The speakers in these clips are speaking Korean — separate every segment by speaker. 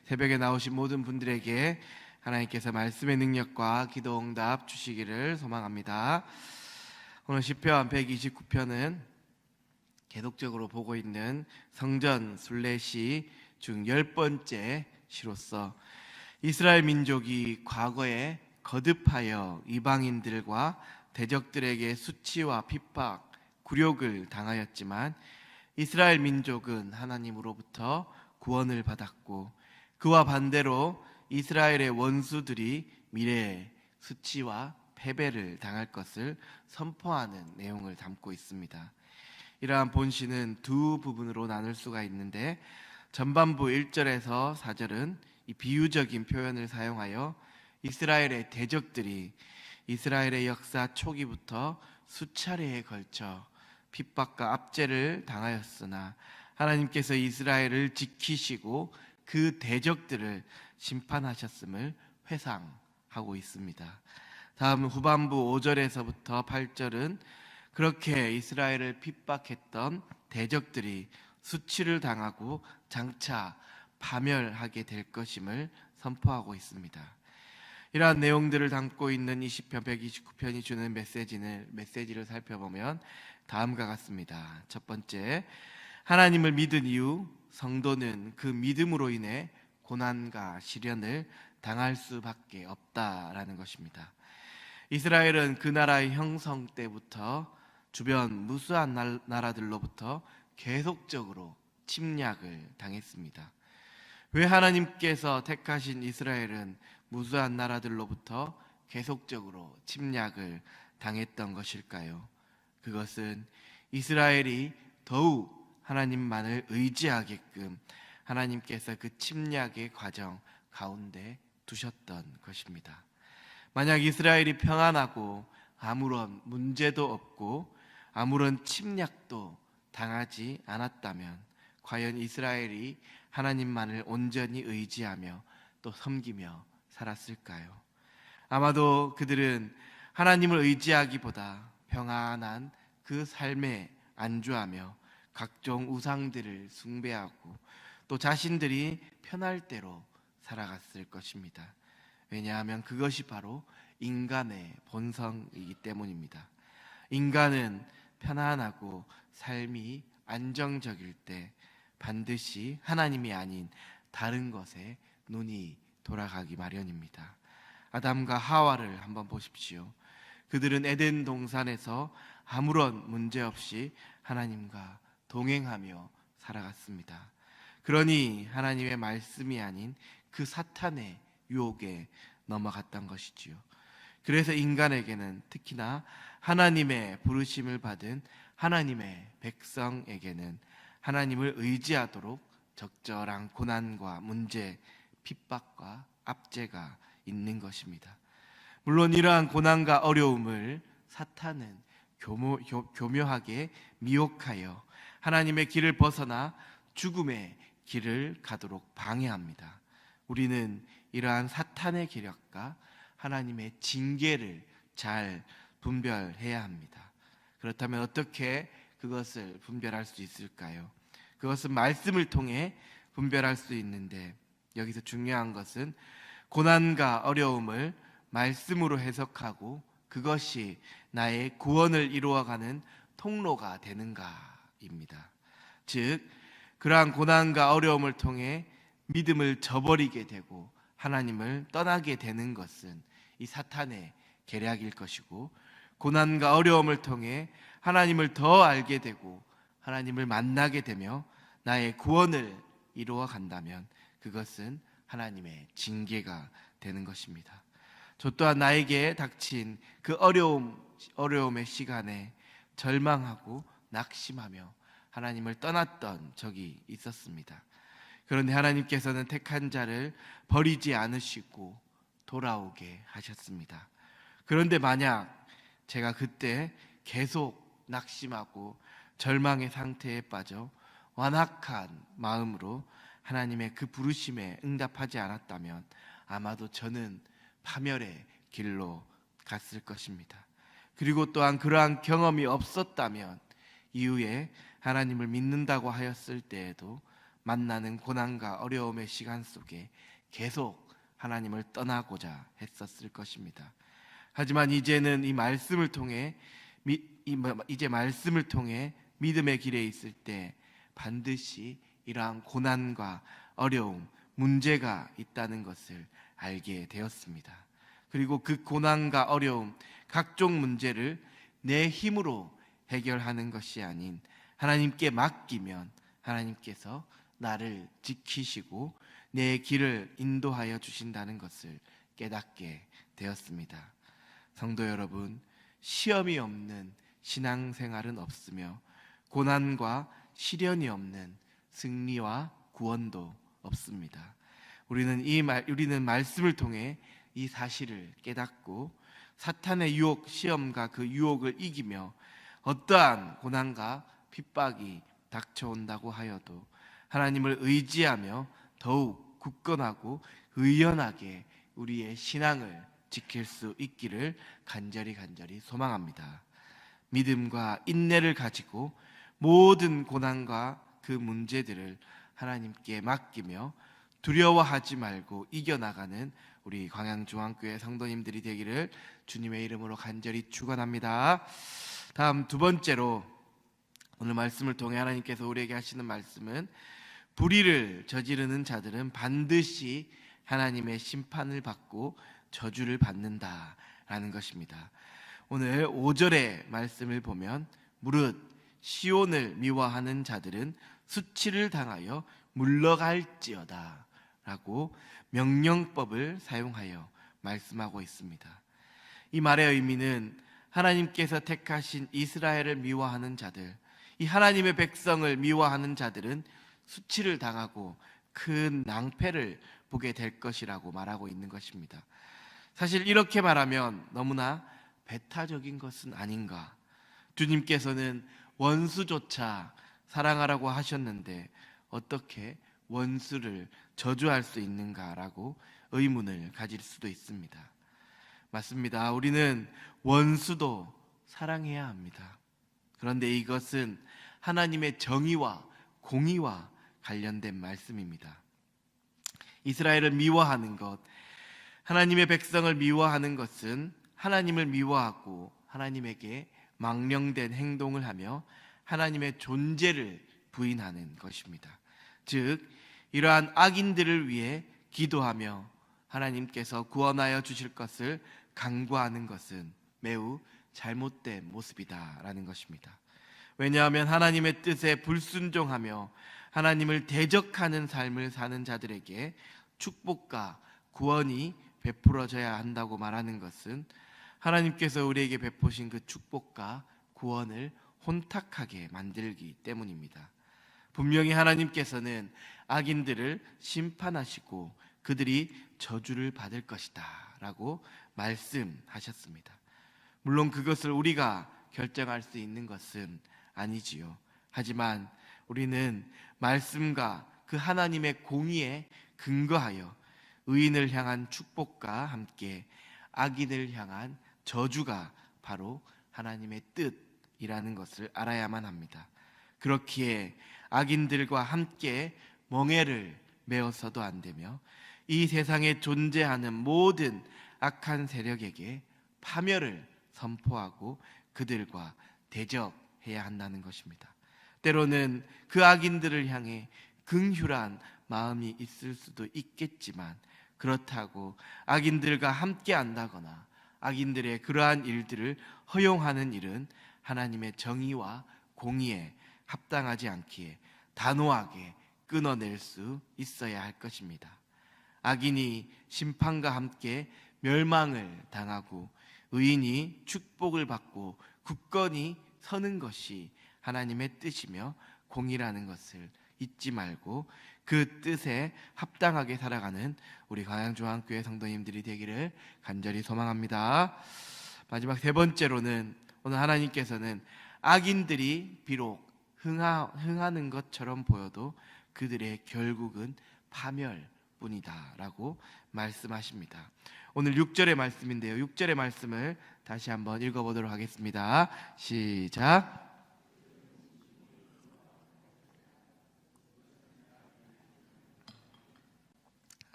Speaker 1: 새벽에 나오신 모든 분들에게 하나님께서 말씀의 능력과 기도 응답 주시기를 소망합니다. 오늘 시편 129편은 계속적으로 보고 있는 성전 순례시 중 10번째 시로서 이스라엘 민족이 과거에 거듭하여 이방인들과 대적들에게 수치와 핍박, 굴욕을 당하였지만 이스라엘 민족은 하나님으로부터 구원을 받았고, 그와 반대로 이스라엘의 원수들이 미래에 수치와 패배를 당할 것을 선포하는 내용을 담고 있습니다. 이러한 본시는 두 부분으로 나눌 수가 있는데, 전반부 1절에서 4절은 이 비유적인 표현을 사용하여 이스라엘의 대적들이 이스라엘의 역사 초기부터 수차례에 걸쳐 핍박과 압제를 당하였으나 하나님께서 이스라엘을 지키시고 그 대적들을 심판하셨음을 회상하고 있습니다. 다음 후반부 5절에서부터 8절은 그렇게 이스라엘을 핍박했던 대적들이 수치를 당하고 장차 파멸하게 될 것임을 선포하고 있습니다. 이러한 내용들을 담고 있는 이 시편 129편이 주는 메시지를 살펴보면 다음과 같습니다. 첫 번째, 하나님을 믿은 이유 성도는 그 믿음으로 인해 고난과 시련을 당할 수밖에 없다라는 것입니다. 이스라엘은 그 나라의 형성 때부터 주변 무수한 나라들로부터 계속적으로 침략을 당했습니다. 왜 하나님께서 택하신 이스라엘은 무수한 나라들로부터 계속적으로 침략을 당했던 것일까요? 그것은 이스라엘이 더욱 하나님만을 의지하게끔 하나님께서 그 침략의 과정 가운데 두셨던 것입니다. 만약 이스라엘이 평안하고 아무런 문제도 없고 아무런 침략도 당하지 않았다면 과연 이스라엘이 하나님만을 온전히 의지하며 또 섬기며 살았을까요? 아마도 그들은 하나님을 의지하기보다 평안한 그 삶에 안주하며 각종 우상들을 숭배하고 또 자신들이 편할 대로 살아갔을 것입니다. 왜냐하면 그것이 바로 인간의 본성이기 때문입니다. 인간은 편안하고 삶이 안정적일 때 반드시 하나님이 아닌 다른 것에 눈이 돌아가기 마련입니다. 아담과 하와를 한번 보십시오. 그들은 에덴 동산에서 아무런 문제 없이 하나님과 동행하며 살아갔습니다. 그러니 하나님의 말씀이 아닌 그 사탄의 유혹에 넘어갔던 것이지요. 그래서 인간에게는, 특히나 하나님의 부르심을 받은 하나님의 백성에게는 하나님을 의지하도록 적절한 고난과 문제, 핍박과 압제가 있는 것입니다. 물론 이러한 고난과 어려움을 사탄은 교묘하게 미혹하여 하나님의 길을 벗어나 죽음의 길을 가도록 방해합니다. 우리는 이러한 사탄의 계략과 하나님의 징계를 잘 분별해야 합니다. 그렇다면 어떻게 그것을 분별할 수 있을까요? 그것은 말씀을 통해 분별할 수 있는데, 여기서 중요한 것은 고난과 어려움을 말씀으로 해석하고 그것이 나의 구원을 이루어가는 통로가 되는가입니다. 즉, 그러한 고난과 어려움을 통해 믿음을 저버리게 되고 하나님을 떠나게 되는 것은 이 사탄의 계략일 것이고, 고난과 어려움을 통해 하나님을 더 알게 되고 하나님을 만나게 되며 나의 구원을 이루어 간다면 그것은 하나님의 징계가 되는 것입니다. 저 또한 나에게 닥친 그 어려움의 시간에 절망하고 낙심하며 하나님을 떠났던 적이 있었습니다. 그런데 하나님께서는 택한 자를 버리지 않으시고 돌아오게 하셨습니다. 그런데 만약 제가 그때 계속 낙심하고 절망의 상태에 빠져 완악한 마음으로 하나님의 그 부르심에 응답하지 않았다면 아마도 저는 파멸의 길로 갔을 것입니다. 그리고 또한 그러한 경험이 없었다면 이후에 하나님을 믿는다고 하였을 때에도 만나는 고난과 어려움의 시간 속에 계속 하나님을 떠나고자 했었을 것입니다. 하지만 이제는 이 말씀을 통해 이제 말씀을 통해 믿음의 길에 있을 때 반드시 이러한 고난과 어려움, 문제가 있다는 것을 알게 되었습니다. 그리고 그 고난과 어려움, 각종 문제를 내 힘으로 해결하는 것이 아닌 하나님께 맡기면 하나님께서 나를 지키시고 내 길을 인도하여 주신다는 것을 깨닫게 되었습니다. 성도 여러분, 시험이 없는 신앙생활은 없으며 고난과 시련이 없는 승리와 구원도 없습니다. 우리는 말씀을 통해 이 사실을 깨닫고 사탄의 유혹, 시험과 그 유혹을 이기며 어떠한 고난과 핍박이 닥쳐온다고 하여도 하나님을 의지하며 더욱 굳건하고 의연하게 우리의 신앙을 지킬 수 있기를 간절히 소망합니다. 믿음과 인내를 가지고 모든 고난과 그 문제들을 하나님께 맡기며 두려워하지 말고 이겨나가는 우리 광양중앙교회 성도님들이 되기를 주님의 이름으로 간절히 축원합니다. 다음 두 번째로 오늘 말씀을 통해 하나님께서 우리에게 하시는 말씀은 불의를 저지르는 자들은 반드시 하나님의 심판을 받고 저주를 받는다라는 것입니다. 오늘 5절의 말씀을 보면 무릇 시온을 미워하는 자들은 수치를 당하여 물러갈지어다 라고 명령법을 사용하여 말씀하고 있습니다. 이 말의 의미는 하나님께서 택하신 이스라엘을 미워하는 자들, 이 하나님의 백성을 미워하는 자들은 수치를 당하고 큰 낭패를 보게 될 것이라고 말하고 있는 것입니다. 사실 이렇게 말하면 너무나 배타적인 것은 아닌가. 주님께서는 원수조차 사랑하라고 하셨는데 어떻게 원수를 저주할 수 있는가라고 의문을 가질 수도 있습니다. 맞습니다. 우리는 원수도 사랑해야 합니다. 그런데 이것은 하나님의 정의와 공의와 관련된 말씀입니다. 이스라엘을 미워하는 것, 하나님의 백성을 미워하는 것은 하나님을 미워하고 하나님에게 망령된 행동을 하며 하나님의 존재를 부인하는 것입니다. 즉 이러한 악인들을 위해 기도하며 하나님께서 구원하여 주실 것을 간구하는 것은 매우 잘못된 모습이다라는 것입니다. 왜냐하면 하나님의 뜻에 불순종하며 하나님을 대적하는 삶을 사는 자들에게 축복과 구원이 베풀어져야 한다고 말하는 것은 하나님께서 우리에게 베푸신 그 축복과 구원을 혼탁하게 만들기 때문입니다. 분명히 하나님께서는 악인들을 심판하시고 그들이 저주를 받을 것이다 라고 말씀하셨습니다. 물론 그것을 우리가 결정할 수 있는 것은 아니지요. 하지만 우리는 말씀과 그 하나님의 공의에 근거하여 의인을 향한 축복과 함께 악인을 향한 저주가 바로 하나님의 뜻이라는 것을 알아야만 합니다. 그렇기에 악인들과 함께 멍에를 메어서도 안 되며 이 세상에 존재하는 모든 악한 세력에게 파멸을 선포하고 그들과 대적해야 한다는 것입니다. 때로는 그 악인들을 향해 긍휼한 마음이 있을 수도 있겠지만 그렇다고 악인들과 함께 한다거나 악인들의 그러한 일들을 허용하는 일은 하나님의 정의와 공의에 합당하지 않기에 단호하게 끊어낼 수 있어야 할 것입니다. 악인이 심판과 함께 멸망을 당하고 의인이 축복을 받고 굳건히 서는 것이 하나님의 뜻이며 공의라는 것을 잊지 말고 그 뜻에 합당하게 살아가는 우리 광양중앙교회 성도님들이 되기를 간절히 소망합니다. 마지막 세 번째로는 오늘 하나님께서는 악인들이 비록 흥하는 것처럼 보여도 그들의 결국은 파멸뿐이다 라고 말씀하십니다. 오늘 6절의 말씀인데요, 6절의 말씀을 다시 한번 읽어보도록 하겠습니다. 시작.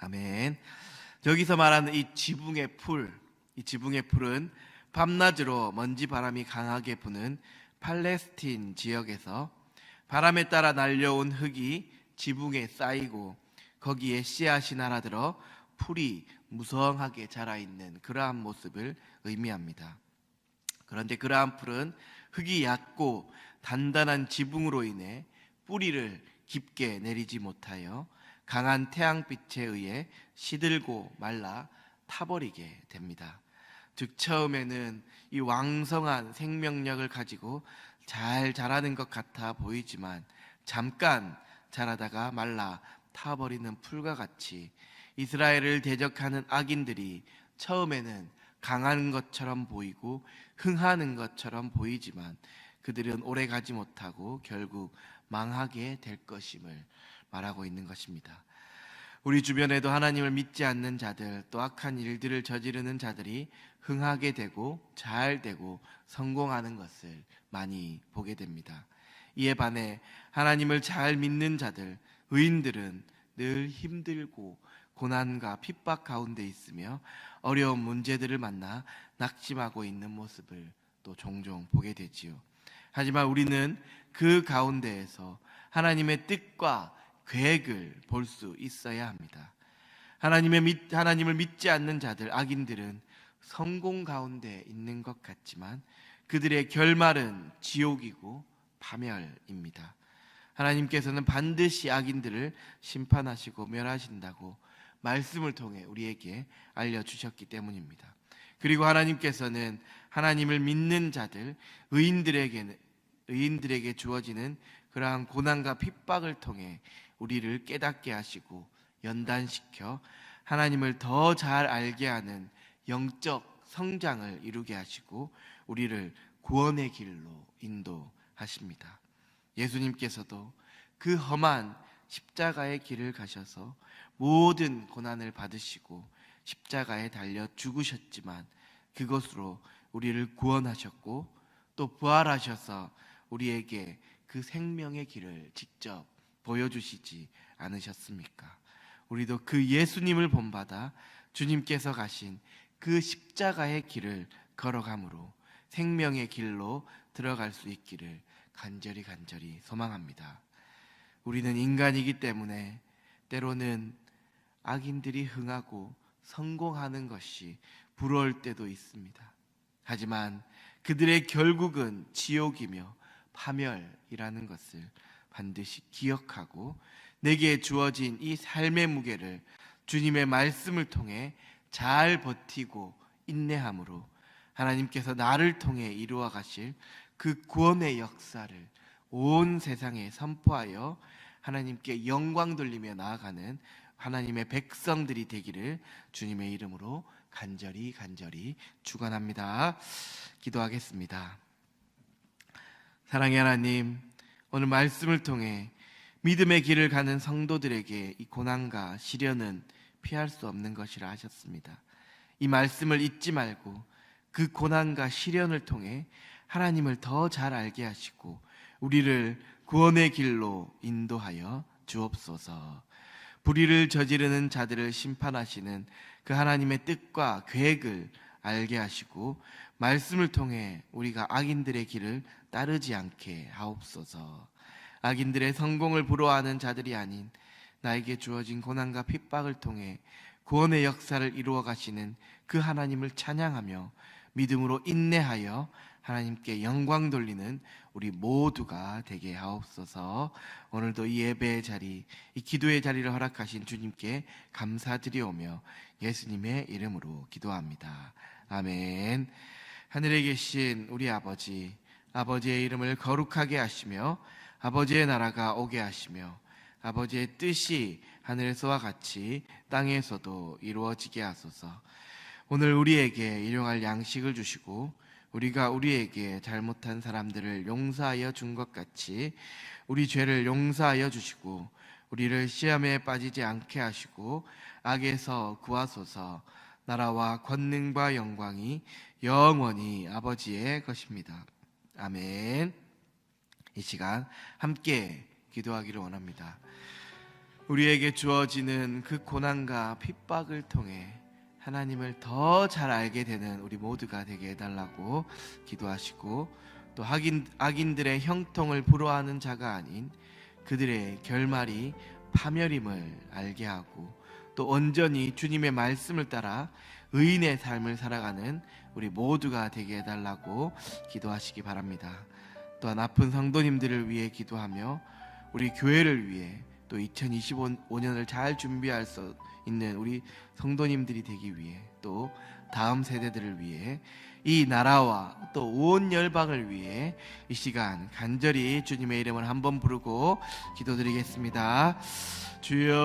Speaker 1: 아멘. 여기서 말하는 이 지붕의 풀, 이 지붕의 풀은 밤낮으로 먼지 바람이 강하게 부는 팔레스틴 지역에서 바람에 따라 날려온 흙이 지붕에 쌓이고 거기에 씨앗이 날아들어 풀이 무성하게 자라있는 그러한 모습을 의미합니다. 그런데 그러한 풀은 흙이 얕고 단단한 지붕으로 인해 뿌리를 깊게 내리지 못하여 강한 태양빛에 의해 시들고 말라 타버리게 됩니다. 즉 처음에는 이 왕성한 생명력을 가지고 잘 자라는 것 같아 보이지만 잠깐 자라다가 말라 타버리는 풀과 같이 이스라엘을 대적하는 악인들이 처음에는 강한 것처럼 보이고 흥하는 것처럼 보이지만 그들은 오래 가지 못하고 결국 망하게 될 것임을 말하고 있는 것입니다. 우리 주변에도 하나님을 믿지 않는 자들, 또 악한 일들을 저지르는 자들이 흥하게 되고 잘 되고 성공하는 것을 많이 보게 됩니다. 이에 반해 하나님을 잘 믿는 자들, 의인들은 늘 힘들고 고난과 핍박 가운데 있으며 어려운 문제들을 만나 낙심하고 있는 모습을 또 종종 보게 되지요. 하지만 우리는 그 가운데에서 하나님의 뜻과 계획을 볼 수 있어야 합니다. 하나님을 믿지 않는 자들, 악인들은 성공 가운데 있는 것 같지만 그들의 결말은 지옥이고 파멸입니다. 하나님께서는 반드시 악인들을 심판하시고 멸하신다고 말씀을 통해 우리에게 알려주셨기 때문입니다. 그리고 하나님께서는 하나님을 믿는 자들, 의인들에게 주어지는 그러한 고난과 핍박을 통해 우리를 깨닫게 하시고 연단시켜 하나님을 더 잘 알게 하는 영적 성장을 이루게 하시고 우리를 구원의 길로 인도하십니다. 예수님께서도 그 험한 십자가의 길을 가셔서 모든 고난을 받으시고 십자가에 달려 죽으셨지만 그것으로 우리를 구원하셨고 또 부활하셔서 우리에게 그 생명의 길을 직접 보여주시지 않으셨습니까? 우리도 그 예수님을 본받아 주님께서 가신 그 십자가의 길을 걸어감으로 생명의 길로 들어갈 수 있기를 간절히 소망합니다. 우리는 인간이기 때문에 때로는 악인들이 흥하고 성공하는 것이 부러울 때도 있습니다. 하지만 그들의 결국은 지옥이며 파멸이라는 것을 반드시 기억하고 내게 주어진 이 삶의 무게를 주님의 말씀을 통해 잘 버티고 인내함으로 하나님께서 나를 통해 이루어 가실 그 구원의 역사를 온 세상에 선포하여 하나님께 영광 돌리며 나아가는 하나님의 백성들이 되기를 주님의 이름으로 간절히 축원합니다. 기도하겠습니다. 사랑의 하나님, 오늘 말씀을 통해 믿음의 길을 가는 성도들에게 이 고난과 시련은 피할 수 없는 것이라 하셨습니다. 이 말씀을 잊지 말고 그 고난과 시련을 통해 하나님을 더 잘 알게 하시고 우리를 구원의 길로 인도하여 주옵소서. 불의를 저지르는 자들을 심판하시는 그 하나님의 뜻과 계획을 알게 하시고 말씀을 통해 우리가 악인들의 길을 따르지 않게 하옵소서. 악인들의 성공을 부러워하는 자들이 아닌 나에게 주어진 고난과 핍박을 통해 구원의 역사를 이루어 가시는 그 하나님을 찬양하며 믿음으로 인내하여 하나님께 영광 돌리는 우리 모두가 되게 하옵소서. 오늘도 이 예배의 자리, 이 기도의 자리를 허락하신 주님께 감사드리오며 예수님의 이름으로 기도합니다. 아멘. 하늘에 계신 우리 아버지, 아버지의 이름을 거룩하게 하시며 아버지의 나라가 오게 하시며 아버지의 뜻이 하늘에서와 같이 땅에서도 이루어지게 하소서. 오늘 우리에게 일용할 양식을 주시고 우리가 우리에게 잘못한 사람들을 용서하여 준 것 같이 우리 죄를 용서하여 주시고 우리를 시험에 빠지지 않게 하시고 악에서 구하소서. 나라와 권능과 영광이 영원히 아버지의 것입니다. 아멘. 이 시간 함께 기도하기를 원합니다. 우리에게 주어지는 그 고난과 핍박을 통해 하나님을 더 잘 알게 되는 우리 모두가 되게 해달라고 기도하시고, 또 악인들의 형통을 부러워하는 자가 아닌 그들의 결말이 파멸임을 알게 하고, 또 온전히 주님의 말씀을 따라 의인의 삶을 살아가는 우리 모두가 되게 해달라고 기도하시기 바랍니다. 또한 아픈 성도님들을 위해 기도하며 우리 교회를 위해 또 2025년을 잘 준비할 수 있는 우리 성도님들이 되기 위해, 또 다음 세대들을 위해, 이 나라와 또 온 열방을 위해 이 시간 간절히 주님의 이름을 한번 부르고 기도드리겠습니다. 주여.